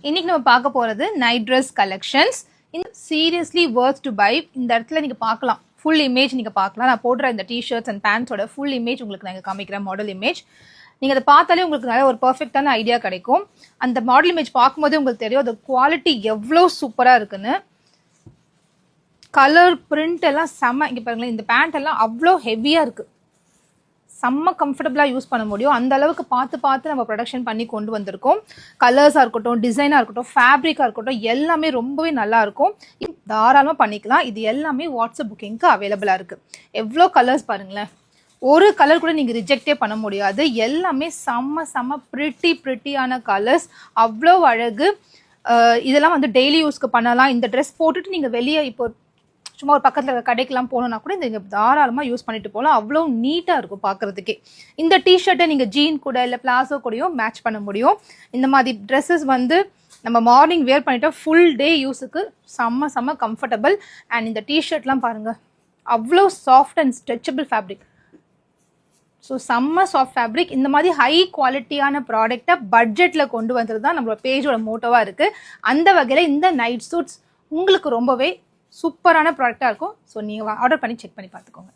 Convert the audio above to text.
இன்னைக்கு நம்ம பார்க்க போகிறது நைட் ட்ரெஸ் கலெக்ஷன்ஸ். இந்த சீரியஸ்லி வர்த் டு பை. இந்த இடத்துல நீங்கள் பார்க்கலாம், ஃபுல் இமேஜ் நீங்கள் பார்க்கலாம். நான் போடுற இந்த டிஷர்ட்ஸ் அண்ட் பேண்ட்ஸோட ஃபுல் இமேஜ் உங்களுக்கு நாங்கள் காமிக்கிறேன், மாடல் இமேஜ். நீங்கள் அதை பார்த்தாலே உங்களுக்கு நல்ல ஒரு பர்ஃபெக்டான ஐடியா கிடைக்கும். அந்த மாடல் இமேஜ் பார்க்கும்போது உங்களுக்கு தெரியும் அது குவாலிட்டி எவ்வளோ சூப்பராக இருக்குன்னு. கலர் பிரிண்ட் எல்லாம் செம்ம. இங்கே பாருங்களேன், இந்த பேண்ட் எல்லாம் அவ்வளோ ஹெவியாக இருக்குது, செம்ம கம்ஃபர்டபுளாக யூஸ் பண்ண முடியும். அந்த அளவுக்கு பார்த்து நம்ம ப்ரொடக்ஷன் பண்ணி கொண்டு வந்திருக்கோம். கலர்ஸாக இருக்கட்டும், டிசைனாக இருக்கட்டும், ஃபேப்ரிக்காக இருக்கட்டும், எல்லாமே ரொம்பவே நல்லாயிருக்கும். தாராளமாக பண்ணிக்கலாம். இது எல்லாமே வாட்ஸ்அப் புக்கிங்க்கு அவைலபிளாக இருக்குது. எவ்வளோ கலர்ஸ் பாருங்களேன், ஒரு கலர் கூட நீங்கள் ரிஜெக்டே பண்ண முடியாது. எல்லாமே செம்ம ப்ரிட்டியான கலர்ஸ், அவ்வளோ அழகு. இதெல்லாம் வந்து டெய்லி யூஸ்க்கு பண்ணலாம். இந்த ட்ரெஸ் போட்டுட்டு நீங்கள் வெளியே இப்போ சும்மா ஒரு பக்கத்தில் கடைக்கெல்லாம் போகணுன்னா கூட இந்த தாராளமாக யூஸ் பண்ணிட்டு போகலாம். அவ்வளோ நீட்டாக இருக்கும் பார்க்குறதுக்கே. இந்த டிஷர்ட்டை நீங்கள் ஜீன் கூட இல்லை பிளாசோ கூடயும் மேட்ச் பண்ண முடியும். இந்த மாதிரி ட்ரெஸ்ஸஸ் வந்து நம்ம மார்னிங் வேர் பண்ணிட்டா ஃபுல் டே யூஸுக்கு செம்ம கம்ஃபர்டபுள். அண்ட் இந்த டிஷர்ட்லாம் பாருங்கள், அவ்வளோ soft and stretchable fabric. So செம்ம சாஃப்ட் ஃபேப்ரிக். இந்த மாதிரி ஹை குவாலிட்டியான ப்ராடக்டை பட்ஜெட்டில் கொண்டு வந்தது தான் நம்மளோட பேஜோட மோட்டோவாக இருக்குது. அந்த வகையில் இந்த நைட் சூட்ஸ் உங்களுக்கு ரொம்பவே சூப்பரான ப்ராடக்டாக இருக்கும். ஸோ நீங்கள் ஆர்டர் பண்ணி செக் பண்ணி பார்த்துக்கோங்க.